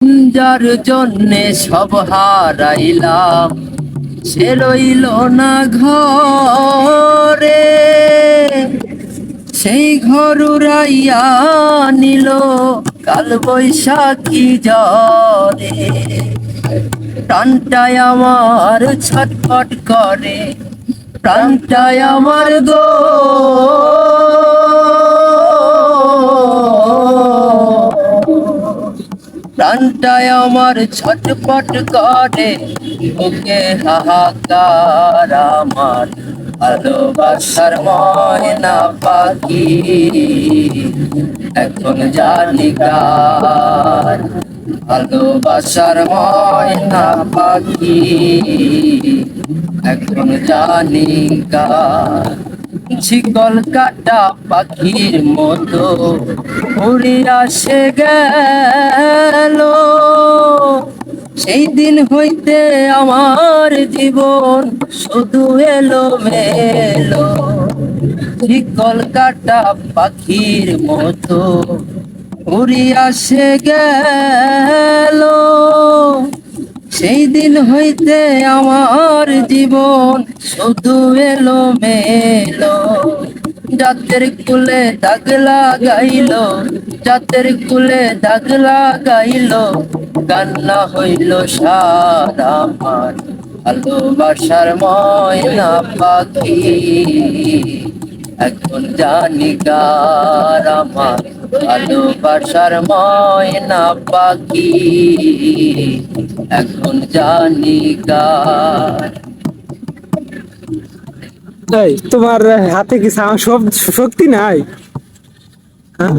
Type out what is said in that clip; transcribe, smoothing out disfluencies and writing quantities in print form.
যার জন্যে সব হারাইলাম, সে রইল না ঘরে। সেই ঘর উড়াইয়া নিল কাল বৈশাখী ঝড়ে। প্রাণটায় আমার ছটফট করে, প্রাণটায় আমার গো, প্রাণটায় আমার ছটফট করে, ওকে হাহাকার আমার ভালোবাসার ময়না পাখি এখন জানি কার। ভালোবাসার ময়না পাখি এখন জানি কার। শিকল কাটা পাখির মতো উড়ে আসে গেল, সেই দিন হইতে আমার জীবন শুধু এলো মেলো। শিকল কাটা পাখির মতো উড়ে আসে গেল, সেই দিন হইতে আমার জীবন শুধু এলো মেলো। জাতের কুলে দাগ লাগাইল, জাতের কুলে দাগ লাগাইল, কান্না হইল সার আমার ভালোবাসার ময়না পাখি এখন জানি কার। আমার ভালোবাসার ময়না পাখি এখন জানি কার। এই তোমার হাতে কি শক্তি নাই? হ্যাঁ